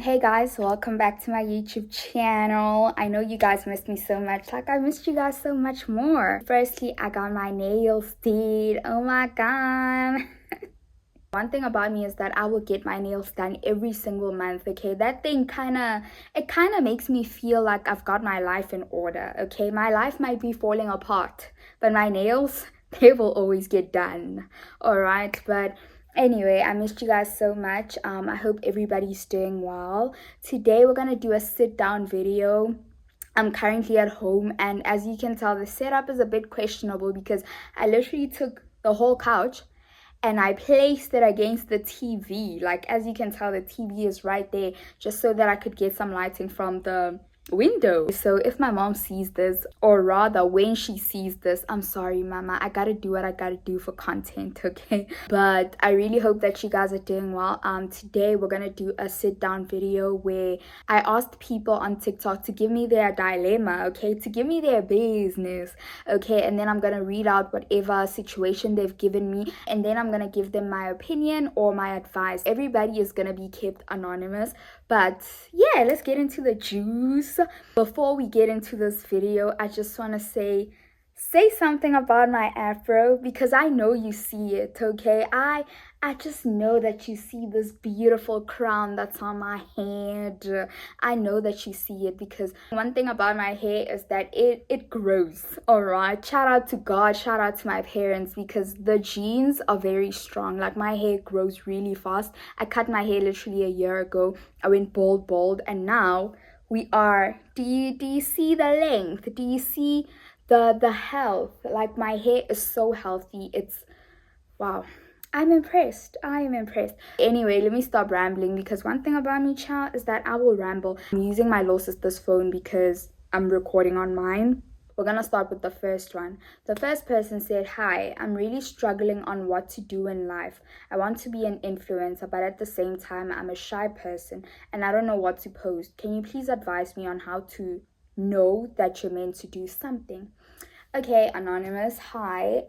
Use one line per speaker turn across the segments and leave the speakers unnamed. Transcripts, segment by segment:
Hey guys, welcome back to my YouTube channel. I know you guys missed me so much. Like, I missed you guys so much more. Firstly, I got my nails did. Oh my god. One thing about me is that I will get my nails done every single month, okay? That thing kind of makes me feel like I've got my life in order, okay? My life might be falling apart, but my nails, they will always get done, all right? But anyway, I missed you guys so much. I hope everybody's doing well. Today, we're gonna do a sit-down video. I'm currently at home, and as you can tell, the setup is a bit questionable because I literally took the whole couch and I placed it against the TV. Like, as you can tell, the TV is right there just so that I could get some lighting from the window. So if my mom sees this, or rather when she sees this, I'm sorry mama, I gotta do what I gotta do for content, okay? But I really hope that you guys are doing well. Today we're gonna do a sit down video where I asked people on TikTok to give me their dilemma, okay, to give me their business, okay, and then I'm gonna read out whatever situation they've given me, and then I'm gonna give them my opinion or my advice. Everybody is gonna be kept anonymous, but yeah, let's get into the juice. Before we get into this video, I just want to say something about my afro because I know you see it, okay? I just know that you see this beautiful crown that's on my head. I know that you see it because one thing about my hair is that it grows, all right? Shout out to God, shout out to my parents because the genes are very strong. Like, my hair grows really fast. I cut my hair literally a year ago. I went bald, and now we are, do you see the length? Do you see the health? Like, my hair is so healthy. It's wow. I'm impressed. I am impressed. Anyway, let me stop rambling because one thing about me, child, is that I will ramble. I'm using my little sister's phone because I'm recording on mine. We're gonna start with the first one. The first person said, "Hi, I'm really struggling on what to do in life. I want to be an influencer, but at the same time, I'm a shy person and I don't know what to post. Can you please advise me on how to know that you're meant to do something?" Okay, anonymous. Hi.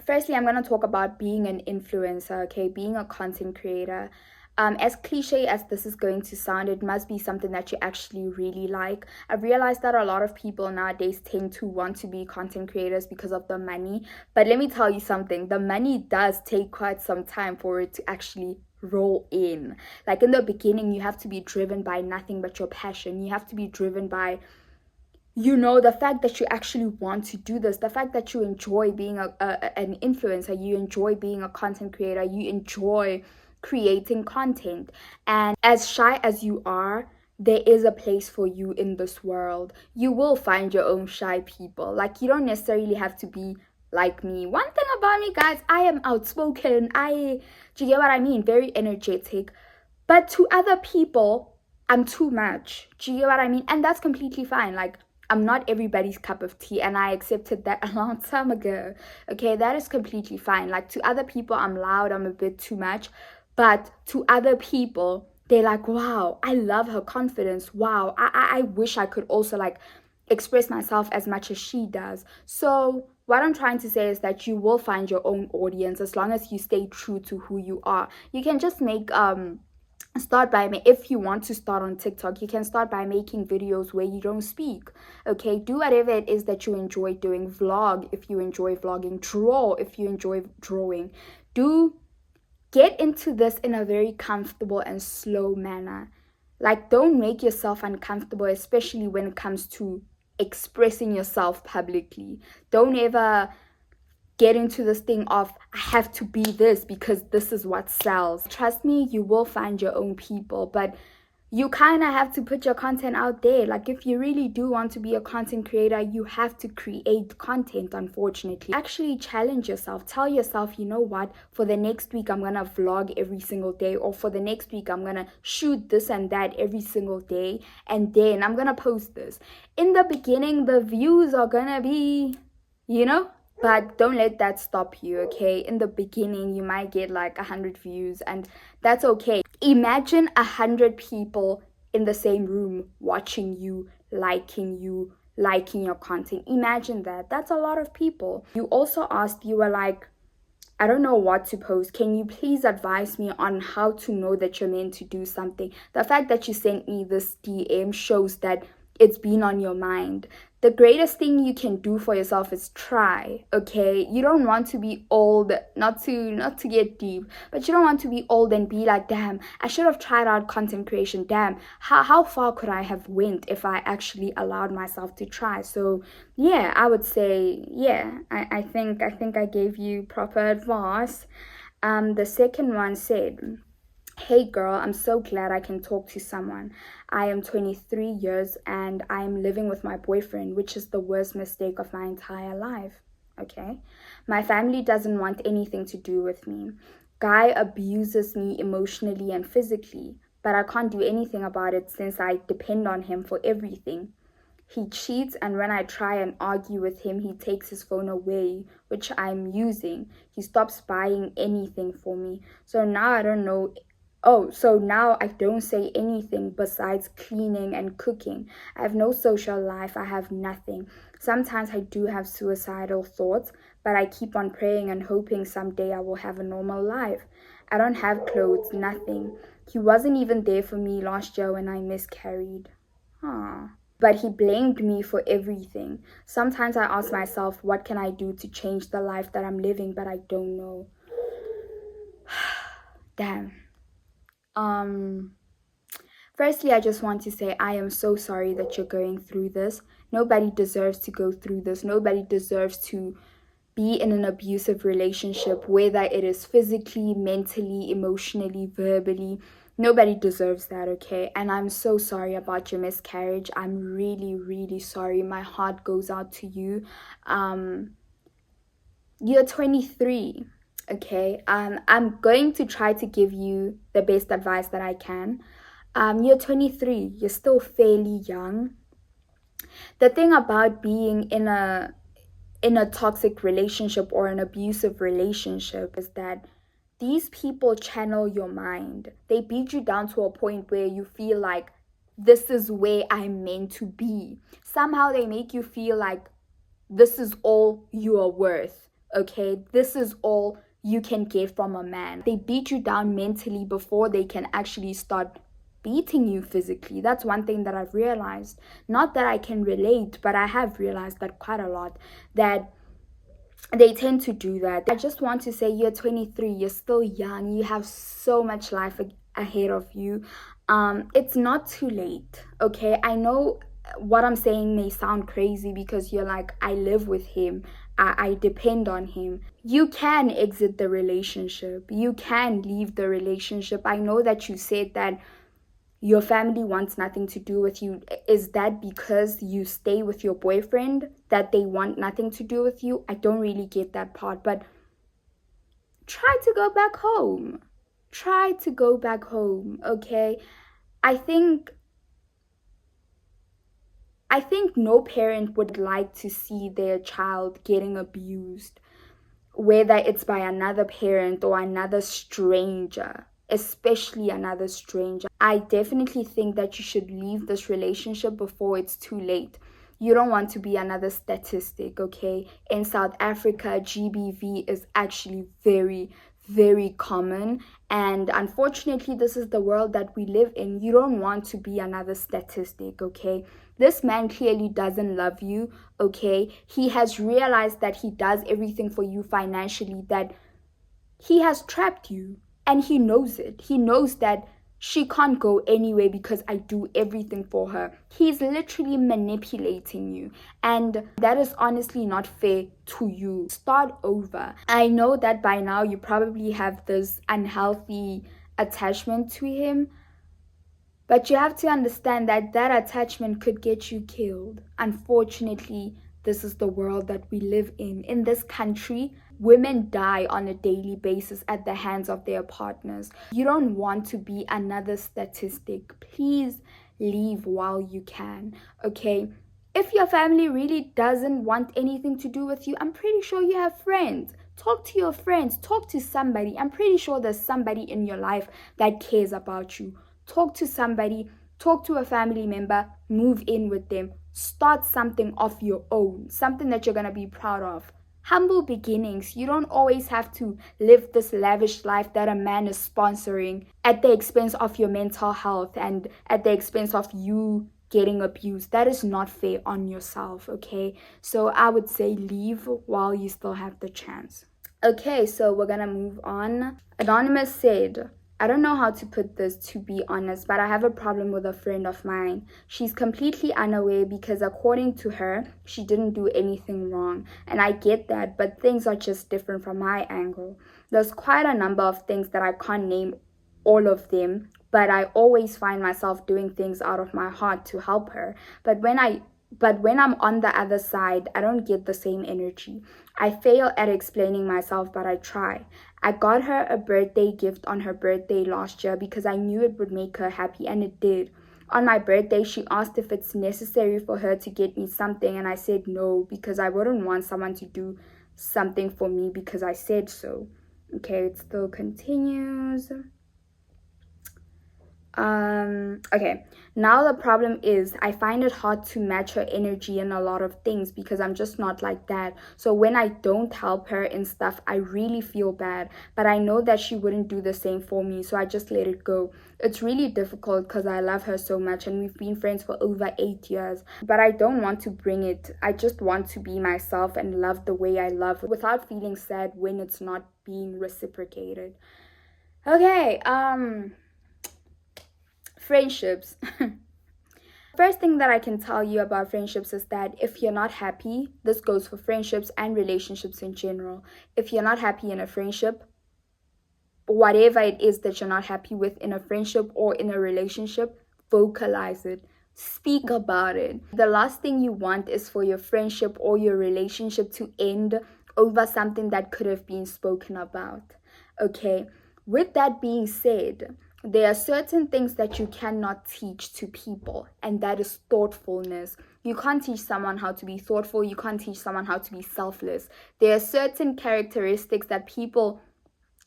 Firstly, I'm going to talk about being an influencer, okay? Being a content creator. As cliche as this is going to sound, it must be something that you actually really like. I've realized that a lot of people nowadays tend to want to be content creators because of the money. But let me tell you something. The money does take quite some time for it to actually roll in. Like, in the beginning, you have to be driven by nothing but your passion. You have to be driven by, you know, the fact that you actually want to do this, the fact that you enjoy being an influencer, you enjoy being a content creator, you enjoy creating content. And as shy as you are, there is a place for you in this world. You will find your own shy people. Like, you don't necessarily have to be like me. One thing about me, guys, I am outspoken. Do you get what I mean? Very energetic. But to other people, I'm too much. Do you get what I mean? And that's completely fine. Like, I'm not everybody's cup of tea, and I accepted that a long time ago. Okay, that is completely fine. Like, to other people, I'm loud, I'm a bit too much. But to other people, they're like, wow, I love her confidence. Wow, I wish I could also, like, express myself as much as she does. So what I'm trying to say is that you will find your own audience as long as you stay true to who you are. You can just make start by, if you want to start on TikTok, you can start by making videos where you don't speak, okay? Do whatever it is that you enjoy doing. Vlog if you enjoy vlogging. Draw if you enjoy drawing. Get into this in a very comfortable and slow manner. Like, don't make yourself uncomfortable, especially when it comes to expressing yourself publicly. Don't ever get into this thing of, I have to be this because this is what sells. Trust me, you will find your own people, but you kind of have to put your content out there. Like, if you really do want to be a content creator, you have to create content, unfortunately. Actually challenge yourself. Tell yourself, you know what, for the next week, I'm going to vlog every single day, or for the next week, I'm going to shoot this and that every single day, and then I'm going to post this. In the beginning, the views are going to be, you know, but don't let that stop you, okay? In the beginning, you might get like 100 views, and that's okay. Imagine 100 people in the same room watching you, liking your content. Imagine that. That's a lot of people. You also asked, you were like, I don't know what to post. Can you please advise me on how to know that you're meant to do something? The fact that you sent me this DM shows that it's been on your mind. The greatest thing you can do for yourself is try, okay? You don't want to be old, not to get deep, but you don't want to be old and be like, damn, I should have tried out content creation. Damn, how far could I have went if I actually allowed myself to try? So yeah, I would say, yeah, I think I gave you proper advice. The second one said, "Hey girl, I'm so glad I can talk to someone. I am 23 years and I am living with my boyfriend, which is the worst mistake of my entire life." Okay. "My family doesn't want anything to do with me. Guy abuses me emotionally and physically, but I can't do anything about it since I depend on him for everything. He cheats, and when I try and argue with him, he takes his phone away, which I'm using. He stops buying anything for me. So now I don't know. Oh, so now I don't say anything besides cleaning and cooking. I have no social life. I have nothing. Sometimes I do have suicidal thoughts, but I keep on praying and hoping someday I will have a normal life. I don't have clothes, nothing. He wasn't even there for me last year when I miscarried. Ah. But he blamed me for everything. Sometimes I ask myself, what can I do to change the life that I'm living, but I don't know." Damn. Um, Firstly, I just want to say I am so sorry that you're going through this. Nobody deserves to go through this. Nobody deserves to be in an abusive relationship, whether it is physically, mentally, emotionally, verbally. Nobody deserves that, okay? And I'm so sorry about your miscarriage. I'm really, really sorry. My heart goes out to you. Um, you're 23, okay? I'm going to try to give you the best advice that I can. You're 23. You're still fairly young. The thing about being in a toxic relationship or an abusive relationship is that these people channel your mind. They beat you down to a point where you feel like this is where I'm meant to be. Somehow they make you feel like this is all you are worth, okay? This is all you can get from a man. They beat you down mentally before they can actually start beating you physically. That's one thing that I've realized. Not that I can relate, but I have realized that quite a lot, that they tend to do that. I just want to say you're 23, you're still young, you have so much life ahead of you. It's not too late, okay? I know what I'm saying may sound crazy because you're like, I live with him, I depend on him. You can exit the relationship, you can leave the relationship. I know that you said that your family wants nothing to do with you. Is that because you stay with your boyfriend that they want nothing to do with you? I don't really get that part, but try to go back home. Try to go back home, okay? I think I think no parent would like to see their child getting abused, whether it's by another parent or another stranger, especially another stranger. I definitely think that you should leave this relationship before it's too late. You don't want to be another statistic, okay? In South Africa, GBV is actually very, very common. And unfortunately, this is the world that we live in. You don't want to be another statistic, okay? This man clearly doesn't love you, okay? He has realized that he does everything for you financially, that he has trapped you, and he knows it. He knows that she can't go anywhere because I do everything for her. He's literally manipulating you, and that is honestly not fair to you. Start over. I know that by now you probably have this unhealthy attachment to him, but you have to understand that that attachment could get you killed. Unfortunately, this is the world that we live in. In this country, women die on a daily basis at the hands of their partners. You don't want to be another statistic. Please leave while you can, okay? If your family really doesn't want anything to do with you, I'm pretty sure you have friends. Talk to your friends, talk to somebody. I'm pretty sure there's somebody in your life that cares about you. Talk to somebody, talk to a family member, move in with them, start something of your own, something that you're going to be proud of. Humble beginnings. You don't always have to live this lavish life that a man is sponsoring at the expense of your mental health and at the expense of you getting abused. That is not fair on yourself, okay? So I would say leave while you still have the chance. Okay, so we're gonna move on. Anonymous said, I don't know how to put this, to be honest, but I have a problem with a friend of mine. She's completely unaware because according to her, she didn't do anything wrong. And I get that, but things are just different from my angle. There's quite a number of things that I can't name all of them, but I always find myself doing things out of my heart to help her. But when I'm on the other side, I don't get the same energy. I fail at explaining myself, but I try. I got her a birthday gift on her birthday last year because I knew it would make her happy, and it did. On my birthday, she asked if it's necessary for her to get me something, and I said no because I wouldn't want someone to do something for me because I said so. Okay, it still continues. Okay, now the problem is I find it hard to match her energy in a lot of things because I'm just not like that. So when I don't help her in stuff, I really feel bad, but I know that she wouldn't do the same for me, so I just let it go. It's really difficult because I love her so much and we've been friends for over 8 years, but I don't want to bring it. I just want to be myself and love the way I love without feeling sad when it's not being reciprocated. Okay, friendships. First thing that I can tell you about friendships is that if you're not happy, this goes for friendships and relationships in general. If you're not happy in a friendship, whatever it is that you're not happy with in a friendship or in a relationship, vocalize it. Speak about it. The last thing you want is for your friendship or your relationship to end over something that could have been spoken about. Okay, with that being said, there are certain things that you cannot teach to people, and that is thoughtfulness. You can't teach someone how to be thoughtful. You can't teach someone how to be selfless. There are certain characteristics that people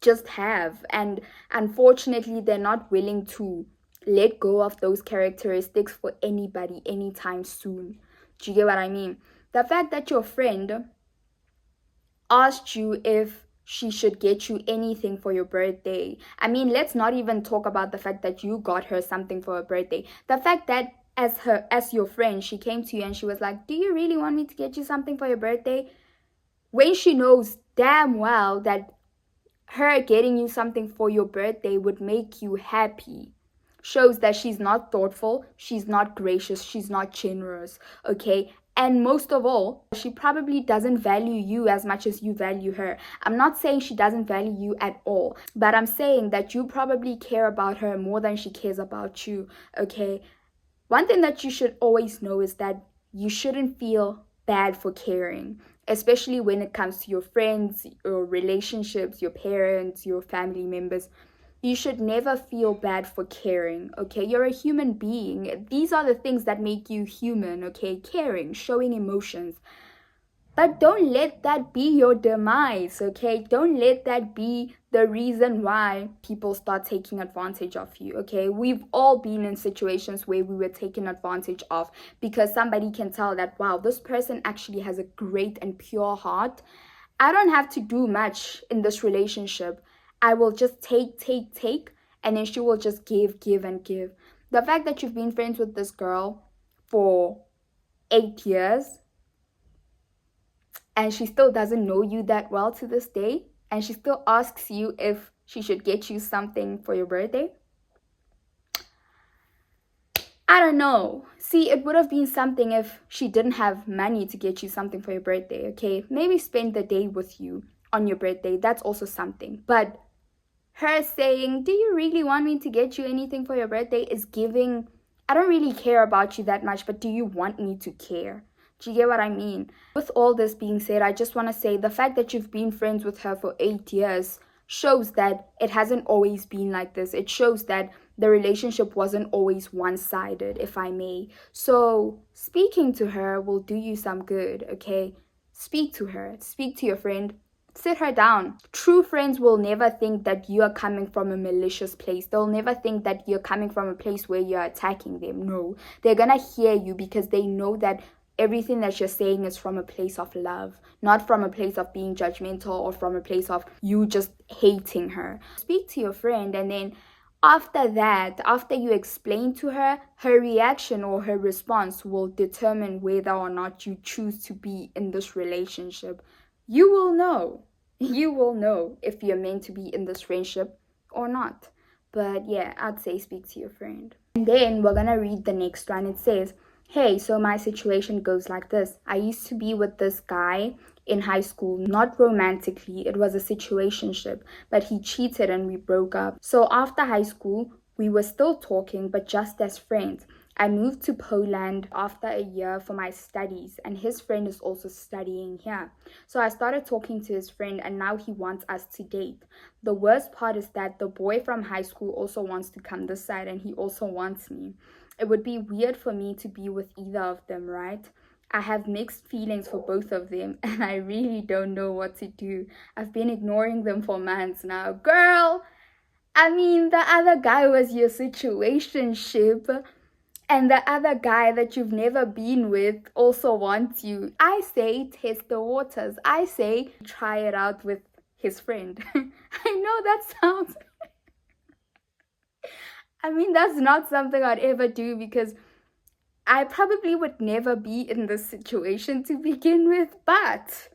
just have, and unfortunately, they're not willing to let go of those characteristics for anybody anytime soon. Do you get what I mean? The fact that your friend asked you if she should get you anything for your birthday. I mean, let's not even talk about the fact that you got her something for her birthday. The fact that as your friend, she came to you and she was like, do you really want me to get you something for your birthday? When she knows damn well that her getting you something for your birthday would make you happy, shows that she's not thoughtful, she's not gracious, she's not generous, okay? And most of all, she probably doesn't value you as much as you value her. I'm not saying she doesn't value you at all, but I'm saying that you probably care about her more than she cares about you, okay? One thing that you should always know is that you shouldn't feel bad for caring, especially when it comes to your friends, your relationships, your parents, your family members. You should never feel bad for caring, okay? You're a human being. These are the things that make you human, okay? Caring, showing emotions. But don't let that be your demise, okay? Don't let that be the reason why people start taking advantage of you, okay? We've all been in situations where we were taken advantage of because somebody can tell that, wow, this person actually has a great and pure heart. I don't have to do much in this relationship. I will just take, and then she will just give, and give. The fact that you've been friends with this girl for 8 years and she still doesn't know you that well to this day, and she still asks you if she should get you something for your birthday, I don't know. See, it would have been something if she didn't have money to get you something for your birthday, okay? Maybe spend the day with you on your birthday. That's also something. But her saying, do you really want me to get you anything for your birthday, is giving, I don't really care about you that much, but do you want me to care? Do you get what I mean? With all this being said, I just want to say the fact that you've been friends with her for 8 years shows that it hasn't always been like this. It shows that the relationship wasn't always one-sided, if I may. So speaking to her will do you some good, okay? Speak to her. Speak to your friend. Sit her down. True friends will never think that you are coming from a malicious place. They'll never think that you're coming from a place where you're attacking them. No, they're gonna hear you because they know that everything that you're saying is from a place of love, not from a place of being judgmental or from a place of you just hating her. Speak to your friend, and then after that, after you explain to her, her reaction or her response will determine whether or not you choose to be in this relationship. You will know. You will know if you're meant to be in this friendship or not. But yeah, I'd say speak to your friend. And then we're gonna read the next one. It says, hey, so my situation goes like this. I used to be with this guy in high school, not romantically, it was a situationship, but he cheated and we broke up. So after high school, we were still talking, but just as friends. I moved to Poland after a year for my studies, and his friend is also studying here. So I started talking to his friend, and now he wants us to date. The worst part is that the boy from high school also wants to come this side, and he also wants me. It would be weird for me to be with either of them, right? I have mixed feelings for both of them, and I really don't know what to do. I've been ignoring them for months now. Girl, I mean, the other guy was your situationship, and the other guy that you've never been with also wants you. I say test the waters. I say try it out with his friend. I know that sounds... I mean, that's not something I'd ever do because I probably would never be in this situation to begin with, but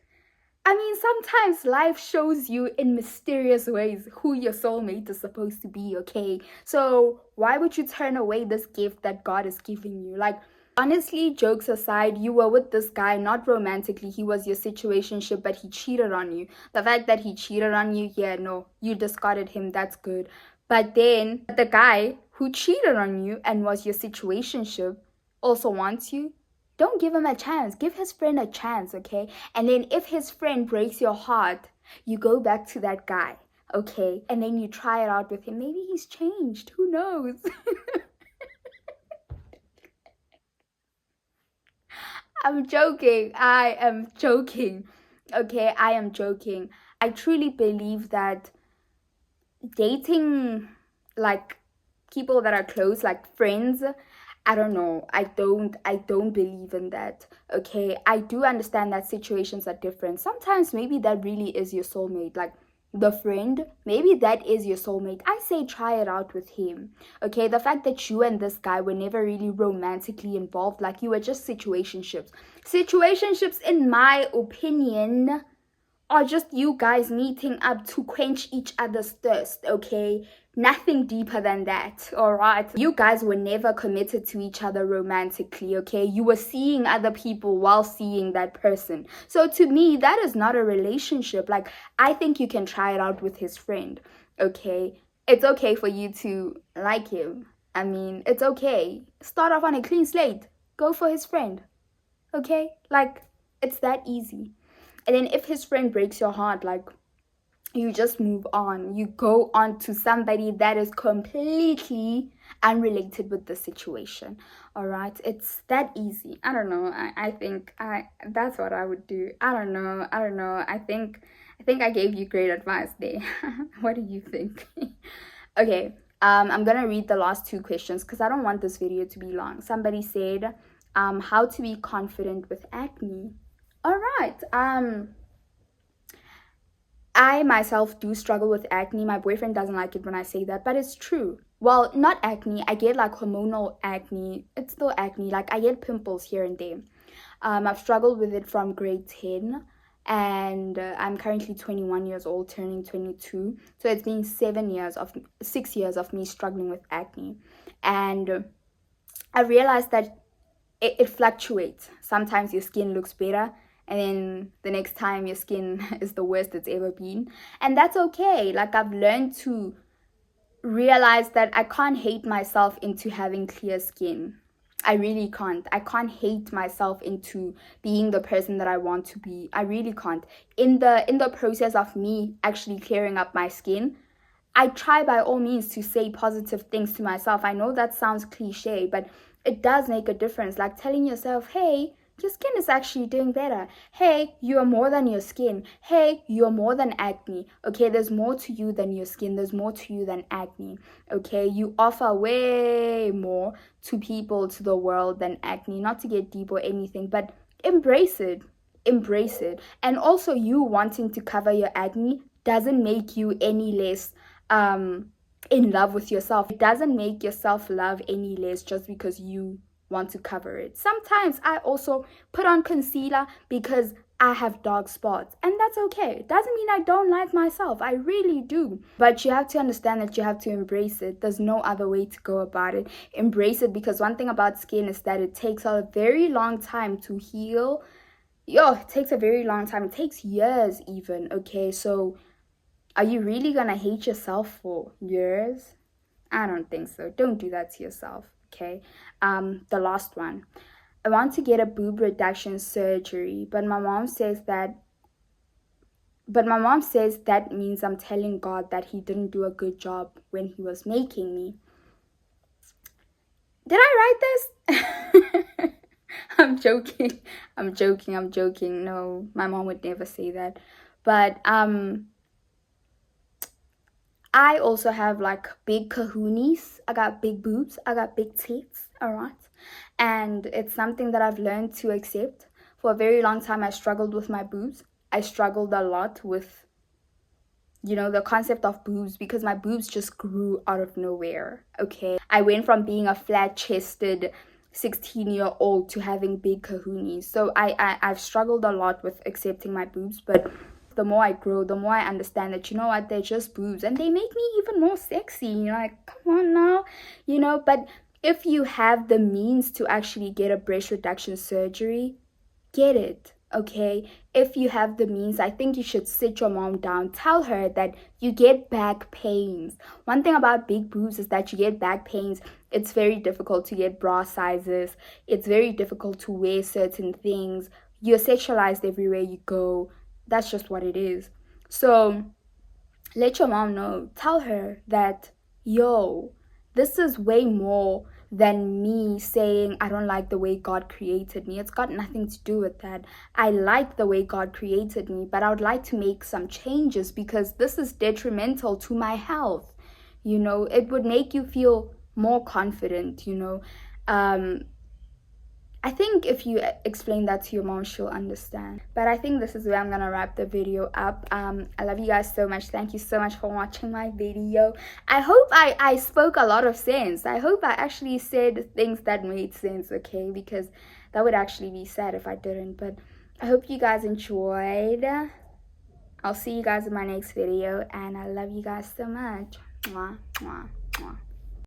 I mean, sometimes life shows you in mysterious ways who your soulmate is supposed to be, okay? So why would you turn away this gift that God is giving you? Like, honestly, jokes aside, you were with this guy, not romantically. He was your situationship, but he cheated on you. The fact that he cheated on you, yeah, no, you discarded him, that's good. But then the guy who cheated on you and was your situationship also wants you. Don't give him a chance. Give his friend a chance, okay? And then if his friend breaks your heart, you go back to that guy, okay? And then you try it out with him. Maybe he's changed. Who knows? I'm joking. I am joking. Okay, I am joking. I truly believe that dating, like, people that are close, like friends, I don't know. I don't believe in that. Okay. I do understand that situations are different. Sometimes maybe that really is your soulmate. Like the friend, maybe that is your soulmate. I say try it out with him. Okay. The fact that you and this guy were never really romantically involved, like you were just situationships. Situationships, in my opinion, are just you guys meeting up to quench each other's thirst, okay? Nothing deeper than that, alright? You guys were never committed to each other romantically, okay? You were seeing other people while seeing that person. So to me, that is not a relationship. Like, I think you can try it out with his friend, okay? It's okay for you to like him. I mean, it's okay. Start off on a clean slate. Go for his friend, okay? Like, it's that easy. And then if his friend breaks your heart, like, you just move on. You go on to somebody that is completely unrelated with the situation. All right, it's that easy. I don't know. I think that's what I would do. I don't know. I think I gave you great advice there. What do you think? Okay. I'm gonna read the last two questions because I don't want this video to be long. Somebody said, how to be confident with acne. All right. I myself do struggle with acne. My boyfriend doesn't like it when I say that, but it's true. Well, not acne. I get like hormonal acne. It's still acne. Like I get pimples here and there. I've struggled with it from grade 10, and I'm currently 21 years old, turning 22. So it's been 6 years of me struggling with acne, and I realized that it fluctuates. Sometimes your skin looks better, and then the next time your skin is the worst it's ever been. And that's okay. Like I've learned to realize that I can't hate myself into having clear skin. I really can't. I can't hate myself into being the person that I want to be. I really can't. In the process of me actually clearing up my skin, I try by all means to say positive things to myself. I know that sounds cliche, but it does make a difference. Like telling yourself, hey, your skin is actually doing better. Hey, you are more than your skin. Hey, you are more than acne. Okay, there's more to you than your skin. There's more to you than acne. Okay, you offer way more to people, to the world than acne. Not to get deep or anything, but embrace it. Embrace it. And also, you wanting to cover your acne doesn't make you any less in love with yourself. It doesn't make your self-love any less just because you want to cover it. Sometimes I also put on concealer because I have dark spots, and that's okay. It doesn't mean I don't like myself. I really do. But you have to understand that you have to embrace it. There's no other way to go about it. Embrace it, because one thing about skin is that it takes a very long time to heal. Yo, it takes a very long time. It takes years even, okay? So are you really gonna hate yourself for years? I don't think so. Don't do that to yourself, okay? The last one. I want to get a boob reduction surgery, but my mom says that means I'm telling God that he didn't do a good job when he was making me. Did I write this? I'm joking. I'm joking. I'm joking. No, my mom would never say that. But I also have like big kahunis. I got big boobs. I got big tits. All right. And it's something that I've learned to accept. For a very long time, I struggled with my boobs. I struggled a lot with, the concept of boobs, because my boobs just grew out of nowhere. Okay. I went from being a flat chested 16-year-old to having big kahunis. So I've struggled a lot with accepting my boobs, but the more I grow, the more I understand that, you know what, they're just boobs and they make me even more sexy. Like, come on now, but if you have the means to actually get a breast reduction surgery, get it. Okay, if you have the means, I think you should sit your mom down, tell her that you get back pains. One thing about big boobs is that you get back pains. It's very difficult to get bra sizes. It's very difficult to wear certain things. You're sexualized everywhere you go. That's just what it is. So let your mom know. Tell her that, yo, this is way more than me saying I don't like the way God created me. It's got nothing to do with that. I like the way God created me, but I would like to make some changes because this is detrimental to my health. It would make you feel more confident. I think if you explain that to your mom, she'll understand. But I think this is where I'm gonna wrap the video up. I love you guys so much. Thank you so much for watching my video. I hope I spoke a lot of sense. I hope I actually said things that made sense, okay? Because that would actually be sad if I didn't. But I hope you guys enjoyed. I'll see you guys in my next video, and I love you guys so much. Mwah, mwah, mwah.